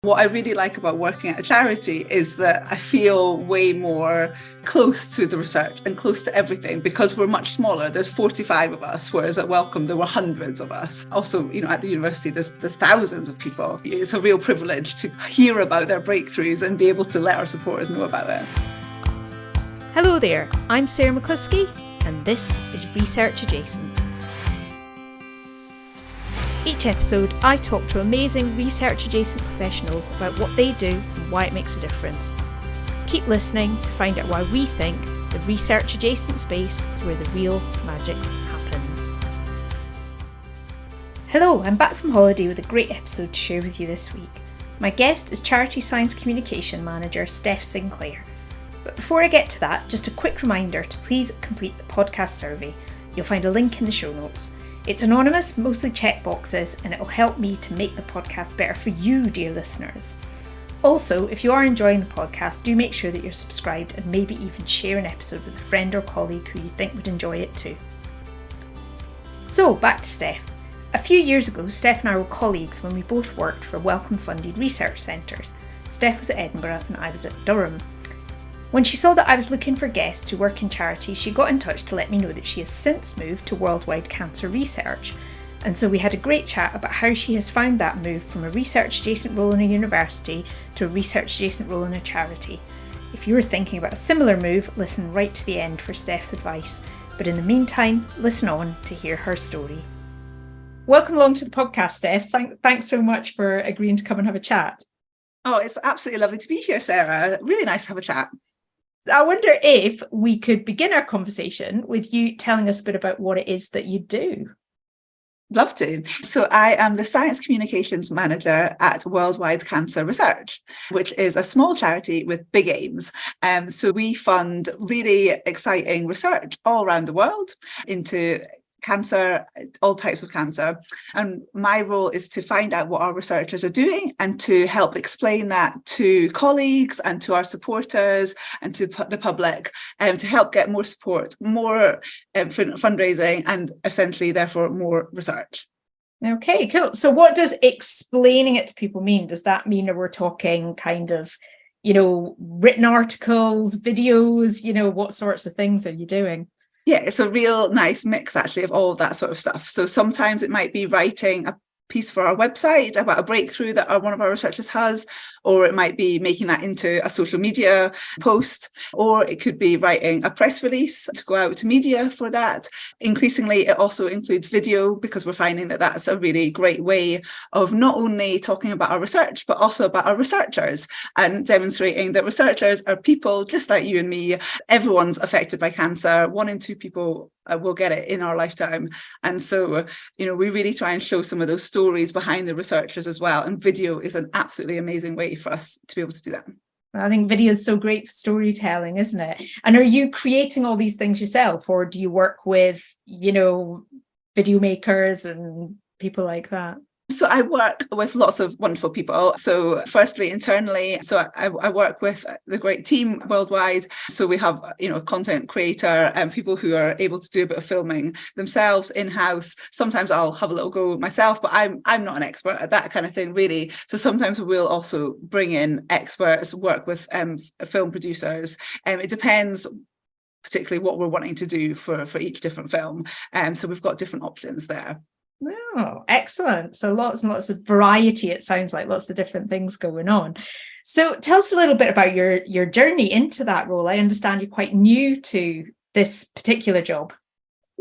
What I really like about working at a charity is that I feel way more close to the research and close to everything because we're much smaller. There's 45 of us, whereas at Wellcome there were hundreds of us. Also, at the university there's thousands of people. It's a real privilege to hear about their breakthroughs and be able to let our supporters know about it. Hello there, I'm Sarah McCluskey and this is Research Adjacent. Each episode, I talk to amazing research-adjacent professionals about what they do and why it makes a difference. Keep listening to find out why we think the research-adjacent space is where the real magic happens. Hello, I'm back from holiday with a great episode to share with you this week. My guest is Charity Science Communication Manager Steph Sinclair. But before I get to that, just a quick reminder to please complete the podcast survey. You'll find a link in the show notes. It's anonymous, mostly checkboxes, and it'll help me to make the podcast better for you, dear listeners. Also, if you are enjoying the podcast, do make sure that you're subscribed and maybe even share an episode with a friend or colleague who you think would enjoy it too. So, back to Steph. A few years ago, Steph and I were colleagues when we both worked for Wellcome-funded research centres. Steph was at Edinburgh and I was at Durham. When she saw that I was looking for guests to work in charity, she got in touch to let me know that she has since moved to worldwide cancer research. And so we had a great chat about how she has found that move from a research adjacent role in a university to a research adjacent role in a charity. If you were thinking about a similar move, listen right to the end for Steph's advice. But in the meantime, listen on to hear her story. Welcome along to the podcast, Steph. Thanks so much for agreeing to come and have a chat. Oh, it's absolutely lovely to be here, Sarah. Really nice to have a chat. I wonder if we could begin our conversation with you telling us a bit about what it is that you do. Love to. So I am the Science Communications Manager at Worldwide Cancer Research, which is a small charity with big aims. So we fund really exciting research all around the world into cancer, all types of cancer. And my role is to find out what our researchers are doing and to help explain that to colleagues and to our supporters and to the public, to help get more support, more fundraising, and essentially, therefore, more research. Okay, cool. So what does explaining it to people mean? Does that mean that we're talking kind of, written articles, videos, what sorts of things are you doing? Yeah, it's a real nice mix, actually, of all of that sort of stuff. So sometimes it might be writing a piece for our website about a breakthrough that one of our researchers has, or it might be making that into a social media post, or it could be writing a press release to go out to media for that. Increasingly, it also includes video because we're finding that that's a really great way of not only talking about our research, but also about our researchers and demonstrating that researchers are people just like you and me. Everyone's affected by cancer. 1 in 2 people will get it in our lifetime. And so, we really try and show some of those stories behind the researchers as well. And video is an absolutely amazing way for us to be able to do that. I think video is so great for storytelling, isn't it? And are you creating all these things yourself, or do you work with, video makers and people like that? So I work with lots of wonderful people. So firstly, internally, so I work with the great team worldwide. So we have, a content creator and people who are able to do a bit of filming themselves in-house. Sometimes I'll have a little go myself, but I'm not an expert at that kind of thing, really. So sometimes we'll also bring in experts, work with film producers. It depends particularly what we're wanting to do for each different film. So we've got different options there. Oh, excellent. So lots and lots of variety, it sounds like, lots of different things going on. So tell us a little bit about your journey into that role. I understand you're quite new to this particular job.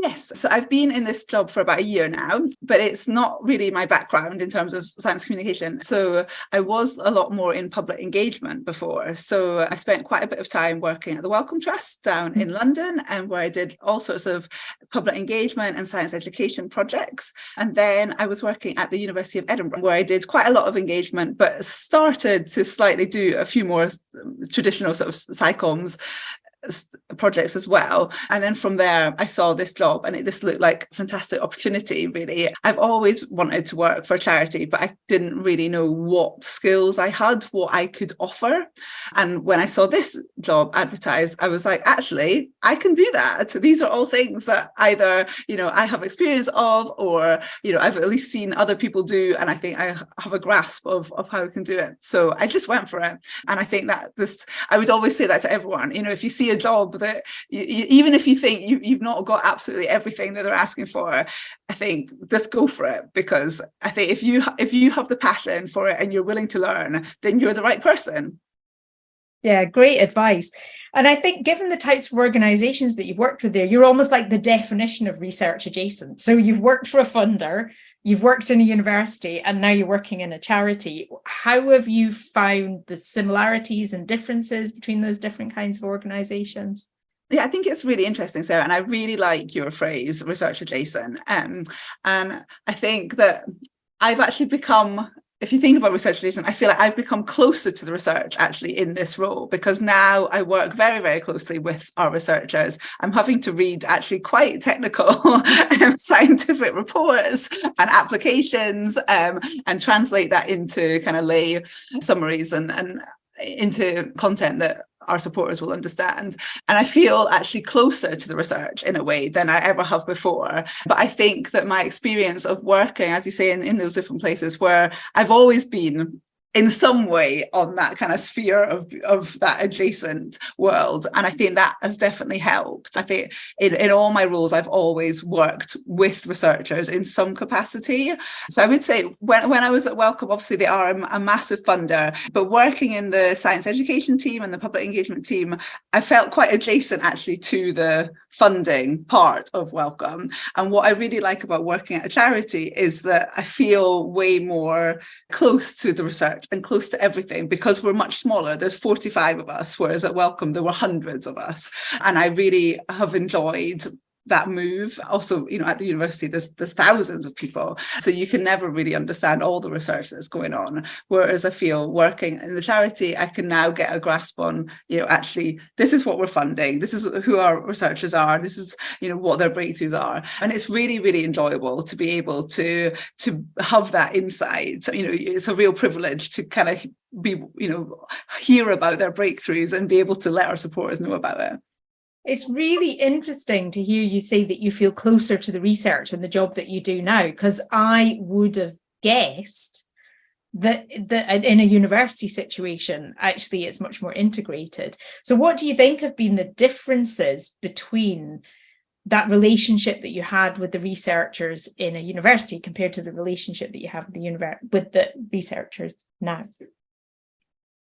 Yes, so I've been in this job for about a year now, but it's not really my background in terms of science communication. So I was a lot more in public engagement before. So I spent quite a bit of time working at the Wellcome Trust down in London, and where I did all sorts of public engagement and science education projects. And then I was working at the University of Edinburgh, where I did quite a lot of engagement, but started to slightly do a few more traditional sort of SciComms projects as well. And then from there, I saw this job and this looked like a fantastic opportunity, really. I've always wanted to work for a charity, but I didn't really know what skills I had, what I could offer. And when I saw this job advertised, I was like, actually, I can do that. So these are all things that either, I have experience of, or, I've at least seen other people do. And I think I have a grasp of how I can do it. So I just went for it. And I think that I would always say that to everyone, if you see a job that even if you think you've not got absolutely everything that they're asking for, I think just go for it, because I think if you have the passion for it and you're willing to learn, then you're the right person. Yeah, great advice. And I think given the types of organizations that you've worked with there, you're almost like the definition of research adjacent. So you've worked for a funder, you've worked in a university, and now you're working in a charity. How have you found the similarities and differences between those different kinds of organizations? Yeah, I think it's really interesting, Sarah, and I really like your phrase, research adjacent. And I think that I've actually become, if you think about research adjacent, I feel like I've become closer to the research actually in this role, because now I work very, very closely with our researchers. I'm having to read actually quite technical scientific reports and applications and translate that into kind of lay summaries and into content that our supporters will understand. And I feel actually closer to the research in a way than I ever have before. But I think that my experience of working, as you say, in those different places where I've always been in some way on that kind of sphere of that adjacent world. And I think that has definitely helped. I think in all my roles, I've always worked with researchers in some capacity. So I would say when I was at Wellcome, obviously they are a massive funder, but working in the science education team and the public engagement team, I felt quite adjacent actually to the funding part of Wellcome. And what I really like about working at a charity is that I feel way more close to the research and close to everything, because we're much smaller. There's 45 of us, whereas at Wellcome there were hundreds of us. And I really have enjoyed that move. Also, at the university there's thousands of people, so you can never really understand all the research that's going on, whereas I feel working in the charity I can now get a grasp on, actually this is what we're funding, this is who our researchers are, this is what their breakthroughs are. And it's really, really enjoyable to be able to have that insight. It's a real privilege to kind of be hear about their breakthroughs and be able to let our supporters know about it. It's really interesting to hear you say that you feel closer to the research and the job that you do now, because I would have guessed that in a university situation, actually, it's much more integrated. So what do you think have been the differences between that relationship that you had with the researchers in a university compared to the relationship that you have with the researchers now?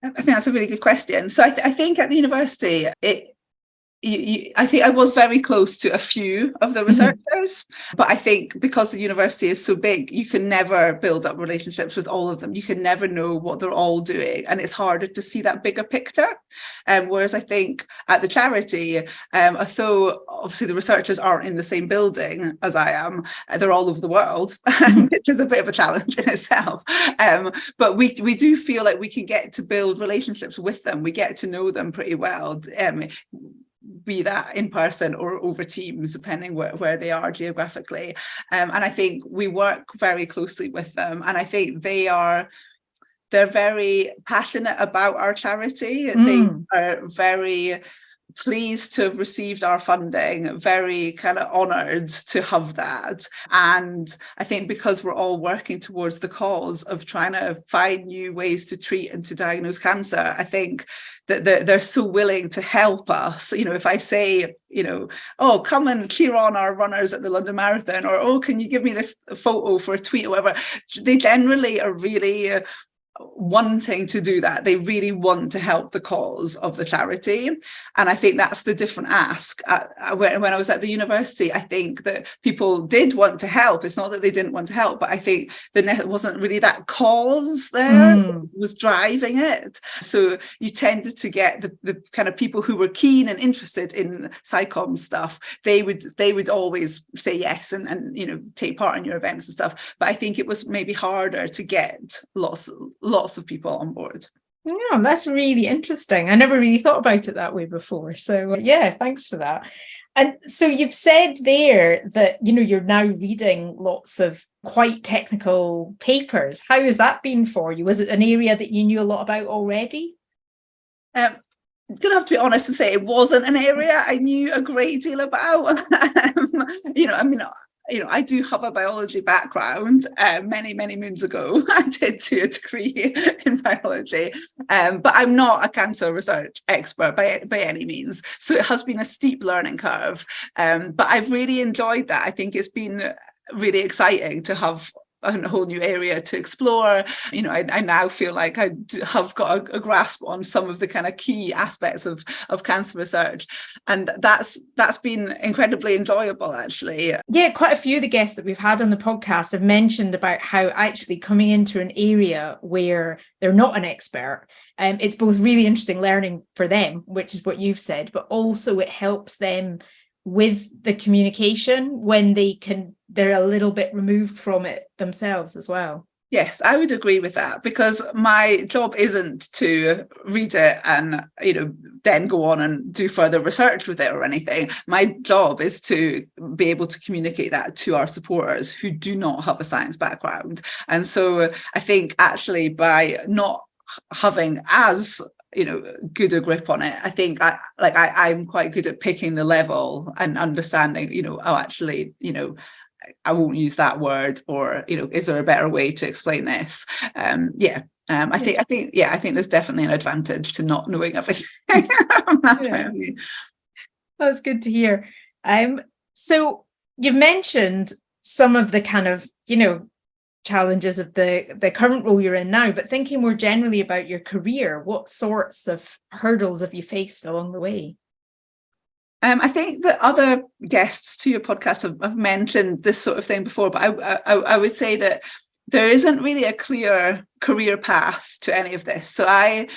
I think that's a really good question. So I think at the university, I think I was very close to a few of the researchers, but I think because the university is so big, you can never build up relationships with all of them. You can never know what they're all doing, and it's harder to see that bigger picture. Whereas I think at the charity, although obviously the researchers aren't in the same building as I am, they're all over the world, which is a bit of a challenge in itself. But we do feel like we can get to build relationships with them. We get to know them pretty well. Be that in person or over Teams, depending where they are geographically. And I think we work very closely with them. And I think they're very passionate about our charity. They are very pleased to have received our funding, very kind of honoured to have that. And I think because we're all working towards the cause of trying to find new ways to treat and to diagnose cancer, I think that they're so willing to help us. If I say, oh, come and cheer on our runners at the London Marathon, or, oh, can you give me this photo for a tweet or whatever, they generally are really wanting to do that. They really want to help the cause of the charity. And I think that's the different ask. When I was at the university, I think that people did want to help. It's not that they didn't want to help, but I think there wasn't really that cause there that was driving it. So you tended to get the kind of people who were keen and interested in psychom stuff. They would always say yes and take part in your events and stuff. But I think it was maybe harder to get lots of people on board. Yeah, that's really interesting. I never really thought about it that way before. So yeah, thanks for that. And so you've said there that, you're now reading lots of quite technical papers. How has that been for you? Was it an area that you knew a lot about already? I'm gonna have to be honest and say it wasn't an area I knew a great deal about. I do have a biology background. Many moons ago, I did do a degree in biology, but I'm not a cancer research expert by any means. So it has been a steep learning curve, but I've really enjoyed that. I think it's been really exciting to have a whole new area to explore. I now feel like I have got a grasp on some of the kind of key aspects of cancer research, and that's been incredibly enjoyable, actually. Yeah, quite a few of the guests that we've had on the podcast have mentioned about how actually coming into an area where they're not an expert, it's both really interesting learning for them, which is what you've said, but also it helps them with the communication when they're a little bit removed from it themselves as well. Yes, I would agree with that, because my job isn't to read it and, then go on and do further research with it or anything. My job is to be able to communicate that to our supporters who do not have a science background. And so I think actually by not having as good a grip on it, I think I'm quite good at picking the level and understanding, actually, I won't use that word, or is there a better way to explain this? I think there's definitely an advantage to not knowing everything. That's good to hear. So you've mentioned some of the kind of challenges of the current role you're in now, but thinking more generally about your career, what sorts of hurdles have you faced along the way? I think that other guests to your podcast have mentioned this sort of thing before, but I would say that there isn't really a clear career path to any of this. So I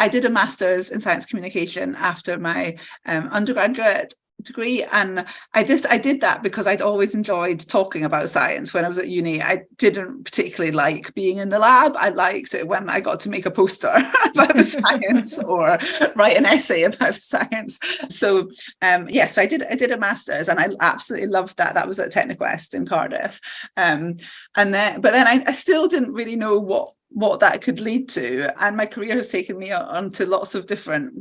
did a master's in science communication after my undergraduate degree, and I did that because I'd always enjoyed talking about science. When I was at uni, I didn't particularly like being in the lab. I liked it when I got to make a poster about the science or write an essay about science. So so I did a master's, and I absolutely loved that. That was at Techniquest in Cardiff, but then I still didn't really know what that could lead to, and my career has taken me onto lots of different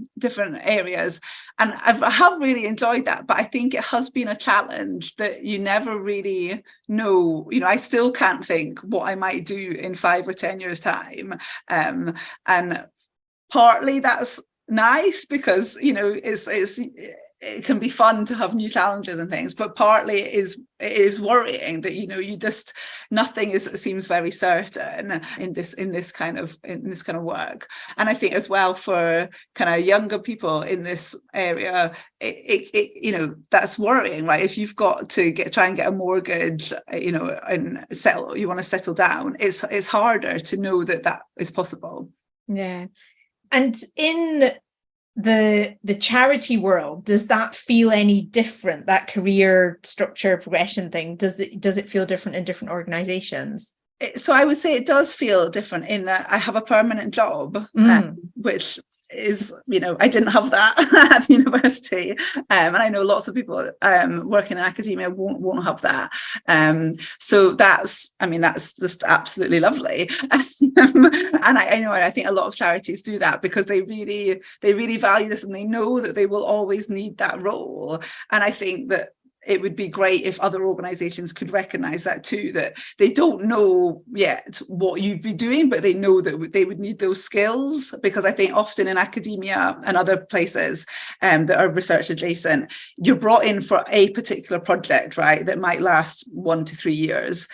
areas, and I have really enjoyed that. But I think it has been a challenge that you never really know. I still can't think what I might do in 5 or 10 years time, and partly that's nice because it can be fun to have new challenges and things, but partly it is worrying that you just nothing seems very certain in this kind of work. And I think as well for kind of younger people in this area, that's worrying, right? If you've got to try and get a mortgage, and you want to settle down, it's harder to know that is possible. Yeah. And in the charity world, does that feel any different, that career structure progression thing? Does it feel different in different organizations? So I would say it does feel different in that I have a permanent job, which is, I didn't have that at the university, and I know lots of people working in academia won't have that. So that's just absolutely lovely. And I think a lot of charities do that because they really value this, and they know that they will always need that role. And I think that it would be great if other organizations could recognize that too, that they don't know yet what you'd be doing, but they know that they would need those skills. Because I think often in academia and other places that are research adjacent, you're brought in for a particular project, right, that might last 1 to 3 years,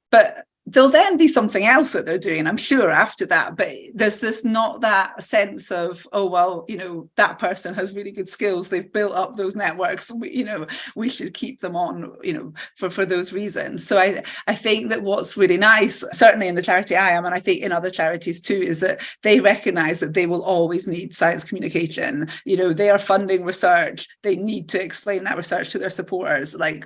but there'll then be something else that they're doing, I'm sure, after that. But there's just not that sense of, oh, well, that person has really good skills, they've built up those networks, we should keep them on, for those reasons. So I think that what's really nice, certainly in the charity I am, and I think in other charities too, is that they recognize that they will always need science communication. They are funding research, they need to explain that research to their supporters. Like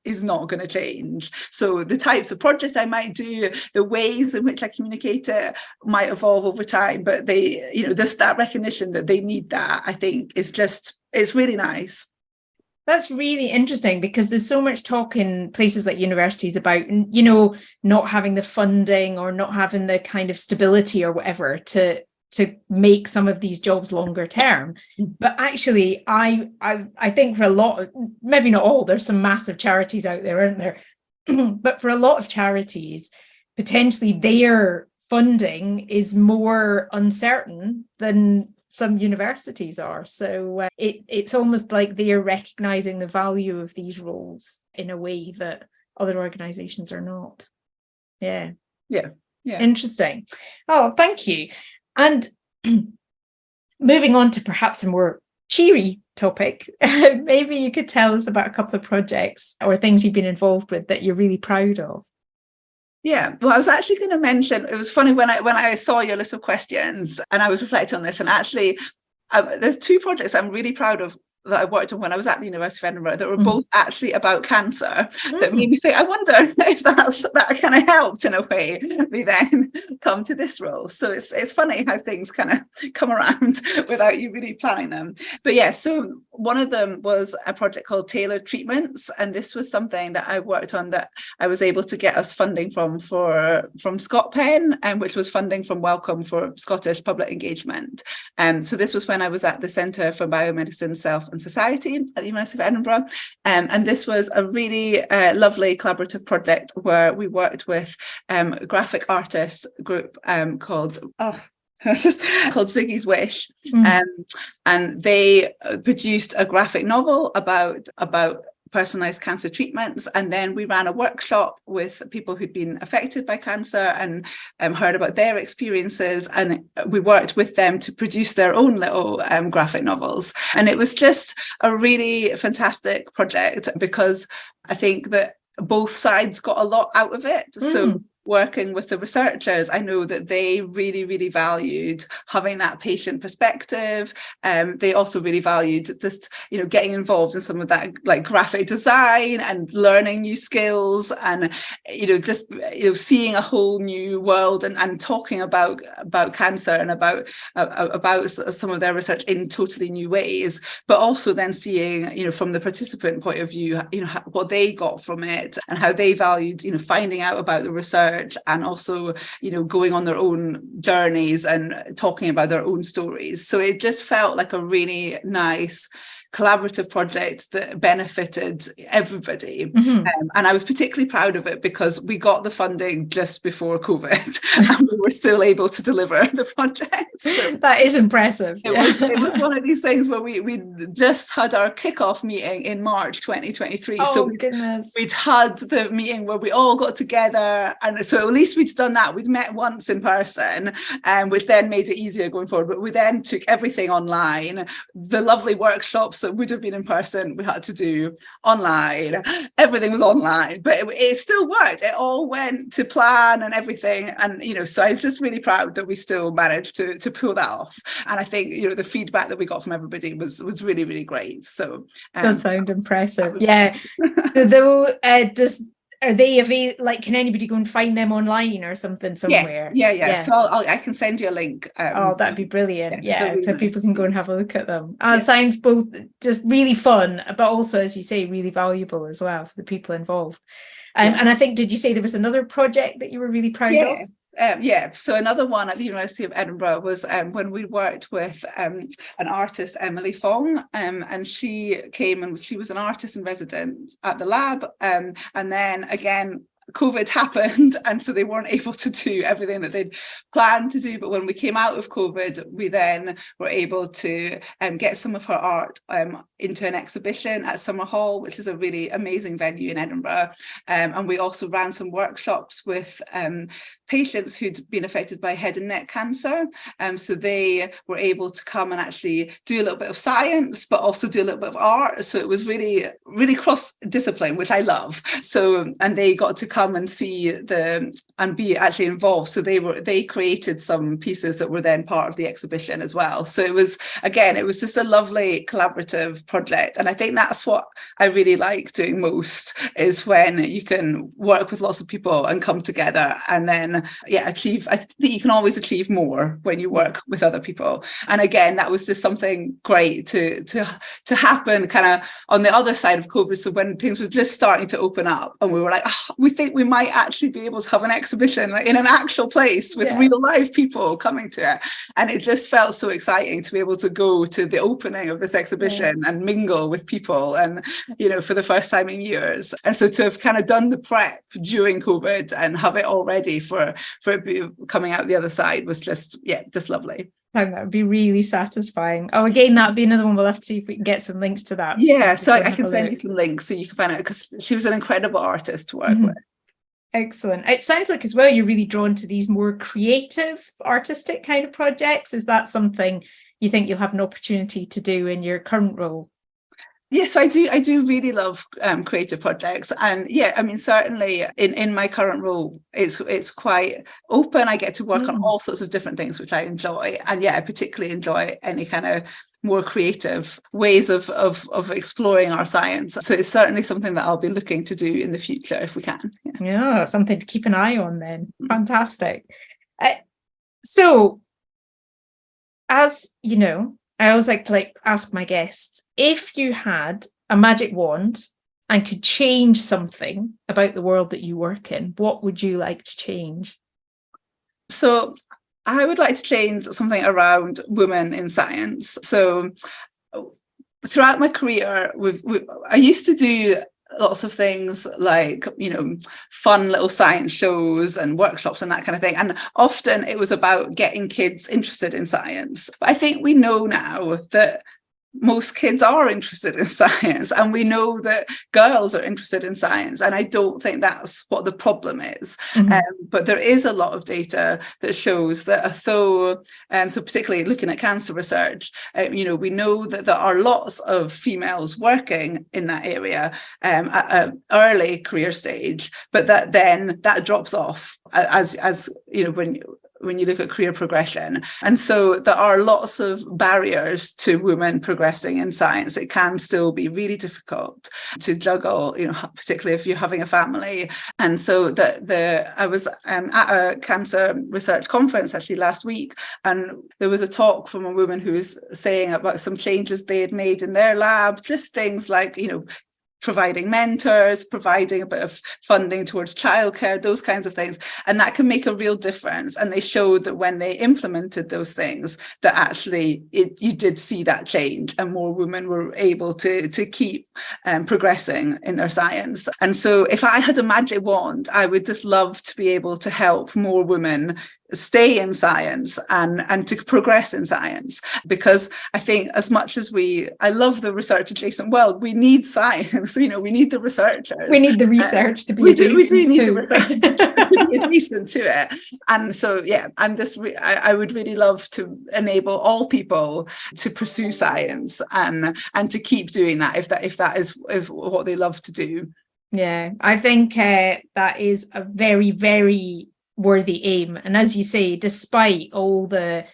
is not going to change. So the types of project I might do, the ways in which I communicate it might evolve over time, but they, that recognition that they need that, I think it's really nice. That's really interesting, because there's so much talk in places like universities about, not having the funding or not having the kind of stability or whatever to make some of these jobs longer term. But actually, I think for a lot, maybe not all, there's some massive charities out there, aren't there? But for a lot of charities, potentially their funding is more uncertain than some universities are. So it's almost like they are recognizing the value of these roles in a way that other organizations are not. Yeah. Interesting. Oh, thank you. And moving on to perhaps a more cheery topic, maybe you could tell us about a couple of projects or things you've been involved with that you're really proud of. Yeah, well, I was actually going to mention, it was funny when I saw your list of questions and I was reflecting on this, and actually there's two projects I'm really proud of that I worked on when I was at the University of Edinburgh that were both actually about cancer, that made me think, I wonder if that kind of helped in a way me then come to this role. So it's funny how things kind of come around without you really planning them. But yeah, so one of them was a project called Tailored Treatments, and this was something that I worked on that I was able to get us funding from ScotPen, which was funding from Wellcome for Scottish public engagement. So this was when I was at the Centre for Biomedicine, Self and Society at the University of Edinburgh, and this was a really lovely collaborative project where we worked with a graphic artist group called Ziggy's Wish, and they produced a graphic novel about personalized cancer treatments, and then we ran a workshop with people who'd been affected by cancer and heard about their experiences, and we worked with them to produce their own little graphic novels. And it was just a really fantastic project because I think that both sides got a lot out of it. So working with the researchers, I know that they really, really valued having that patient perspective. They also really valued just, getting involved in some of that like graphic design and learning new skills and, just, seeing a whole new world and talking about cancer and about some of their research in totally new ways, but also then seeing, from the participant point of view, what they got from it and how they valued, finding out about the research and also, going on their own journeys and talking about their own stories. So it just felt like a really nice collaborative project that benefited everybody. And I was particularly proud of it because we got the funding just before COVID and we were still able to deliver the project. So that is impressive. It was one of these things where we just had our kickoff meeting in March 2023. Oh, so goodness. We'd had the meeting where we all got together, and so at least we'd done that. We'd met once in person, which then made it easier going forward. But we then took everything online. The lovely workshops that would have been in person, we had to do online. Everything was online, but it still worked. It all went to plan and everything. And, so I'm just really proud that we still managed to pull that off. And I think, the feedback that we got from everybody was really, really great. So does sound impressive. Yeah. So though, are they available? Like, can anybody go and find them online or something somewhere? Yes. Yeah. So I can send you a link. That'd be brilliant. Yeah, really so nice. People can go and have a look at them. It sounds both just really fun, but also, as you say, really valuable as well for the people involved. And I think, did you say there was another project that you were really proud of? So another one at the University of Edinburgh was when we worked with an artist, Emily Fong, and she came and she was an artist in residence at the lab, and then again COVID happened, and so they weren't able to do everything that they'd planned to do. But when we came out of COVID, we then were able to get some of her art into an exhibition at Summer Hall, which is a really amazing venue in Edinburgh. And we also ran some workshops with patients who'd been affected by head and neck cancer. So they were able to come and actually do a little bit of science, but also do a little bit of art. So it was really, really cross-discipline, which I love. So, and they got to come come and see and be actually involved. So they created some pieces that were then part of the exhibition as well. So it was just a lovely collaborative project. And I think that's what I really like doing most, is when you can work with lots of people and come together and then achieve. I think you can always achieve more when you work with other people. And again, that was just something great to happen kind of on the other side of COVID. So when things were just starting to open up and we were like, we think we might actually be able to have an exhibition like in an actual place with real live people coming to it. And it just felt so exciting to be able to go to the opening of this exhibition and mingle with people, and for the first time in years. And so to have kind of done the prep during COVID and have it all ready for it coming out the other side was just lovely. I think that would be really satisfying. Oh, again, that'd be another one. We'll have to see if we can get some links to that. Yeah, so I can send you some links so you can find out, because she was an incredible artist to work with. Excellent. It sounds like as well you're really drawn to these more creative, artistic kind of projects. Is that something you think you'll have an opportunity to do in your current role? Yes, I do really love creative projects, and certainly in my current role, it's quite open. I get to work on all sorts of different things, which I enjoy, and I particularly enjoy any kind of more creative ways of exploring our science. So it's certainly something that I'll be looking to do in the future if we can. Yeah, something to keep an eye on then. Fantastic. So, as you know, I always like to ask my guests, if you had a magic wand and could change something about the world that you work in, what would you like to change? So I would like to change something around women in science. So throughout my career, I used to do lots of things like, fun little science shows and workshops and that kind of thing. And often it was about getting kids interested in science. But I think we know now that most kids are interested in science, and we know that girls are interested in science, and I don't think that's what the problem is. But there is a lot of data that shows that although so particularly looking at cancer research, we know that there are lots of females working in that area at an early career stage, but that drops off as when you look at career progression. And so there are lots of barriers to women progressing in science. It can still be really difficult to juggle, particularly if you're having a family. And so I was at a cancer research conference actually last week, and there was a talk from a woman who was saying about some changes they had made in their lab, just things like, providing mentors, providing a bit of funding towards childcare, those kinds of things. And that can make a real difference. And they showed that when they implemented those things, that actually you did see that change, and more women were able to keep progressing in their science. And so if I had a magic wand, I would just love to be able to help more women stay in science and to progress in science, because I think as much as I love the research adjacent world, we need science. We need the researchers. We need the research to be adjacent. We do need the research to be adjacent to it. And so I would really love to enable all people to pursue science and to keep doing that if that is what they love to do. Yeah, I think that is a very, very worthy aim. And as you say, despite all the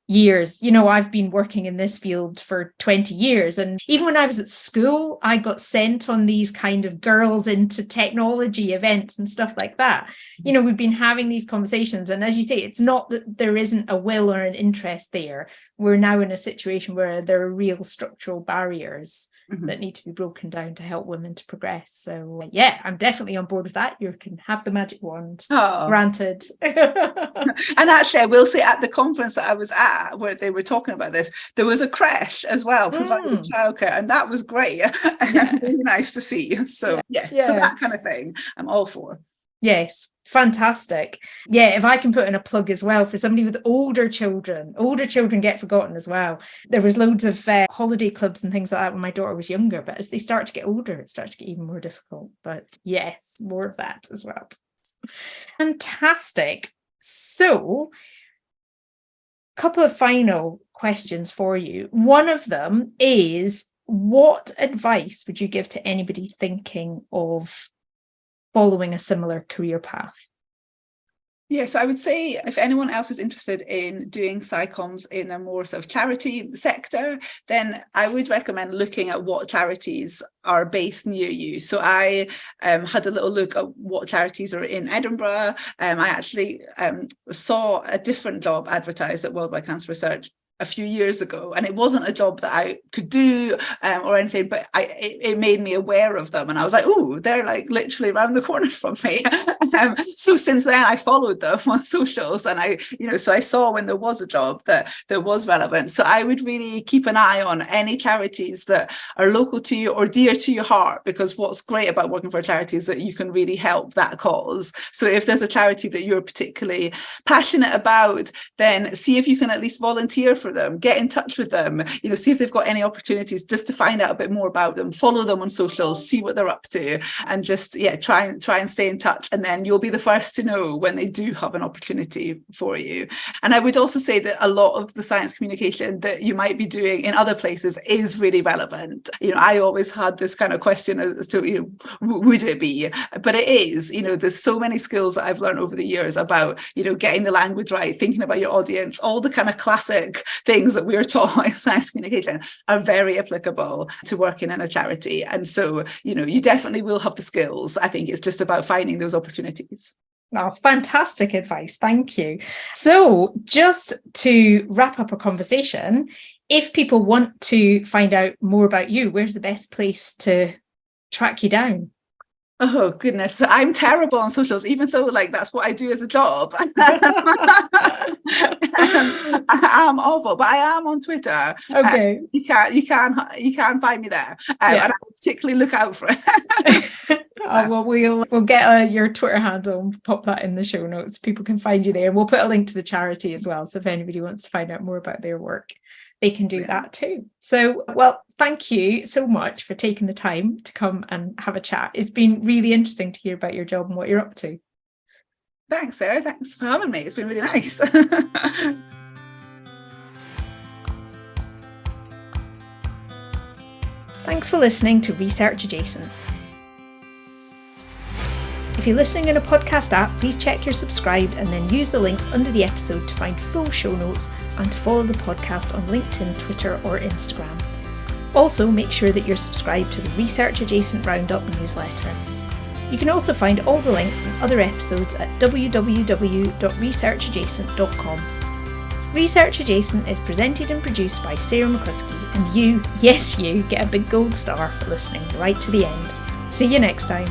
years, I've been working in this field for 20 years. And even when I was at school, I got sent on these kind of girls into technology events and stuff like that. We've been having these conversations. And as you say, it's not that there isn't a will or an interest there. We're now in a situation where there are real structural barriers that need to be broken down to help women to progress. So I'm definitely on board with that. You can have the magic wand. Granted. And actually I will say, at the conference that I was at where they were talking about this, there was a creche as well providing childcare, and that was great. And really nice to see. So so that kind of thing I'm all for. Yes, fantastic. Yeah, if I can put in a plug as well for somebody with older children get forgotten as well. There was loads of holiday clubs and things like that when my daughter was younger, but as they start to get older, it starts to get even more difficult. But yes, more of that as well. Fantastic. So, a couple of final questions for you. One of them is, what advice would you give to anybody thinking of following a similar career path? Yeah, so I would say if anyone else is interested in doing psychoms in a more sort of charity sector, then I would recommend looking at what charities are based near you. So I had a little look at what charities are in Edinburgh. I actually saw a different job advertised at Worldwide Cancer Research a few years ago, and it wasn't a job that I could do or anything, but it made me aware of them, and I was like, oh, they're like literally around the corner from me. So since then I followed them on socials, and so I saw when there was a job that was relevant. So I would really keep an eye on any charities that are local to you or dear to your heart, because what's great about working for a charity is that you can really help that cause. So if there's a charity that you're particularly passionate about, then see if you can at least volunteer for them, get in touch with them, see if they've got any opportunities just to find out a bit more about them, follow them on socials, see what they're up to, and just try and stay in touch, and then you'll be the first to know when they do have an opportunity for you. And I would also say that a lot of the science communication that you might be doing in other places is really relevant. I always had this kind of question as to would it be, but it is. There's so many skills that I've learned over the years about getting the language right, thinking about your audience, all the kind of classic things that we are taught in science communication are very applicable to working in a charity. And so, you definitely will have the skills. I think it's just about finding those opportunities. Oh, fantastic advice. Thank you. So just to wrap up our conversation, if people want to find out more about you, where's the best place to track you down? Oh, goodness. I'm terrible on socials, even though that's what I do as a job. I am awful, but I am on Twitter. Okay. You can find me there. And I particularly look out for it. Well, we'll get your Twitter handle and pop that in the show notes. People can find you there. And we'll put a link to the charity as well. So if anybody wants to find out more about their work, they can do that too. So, well, thank you so much for taking the time to come and have a chat. It's been really interesting to hear about your job and what you're up to. Thanks, Sarah. Thanks for having me. It's been really nice. Thanks for listening to Research Adjacent. If you're listening in a podcast app, please check you're subscribed and then use the links under the episode to find full show notes and to follow the podcast on LinkedIn, Twitter or Instagram. Also, make sure that you're subscribed to the Research Adjacent Roundup newsletter. You can also find all the links and other episodes at www.researchadjacent.com. Research Adjacent is presented and produced by Sarah McCluskey, and you, yes you, get a big gold star for listening right to the end. See you next time.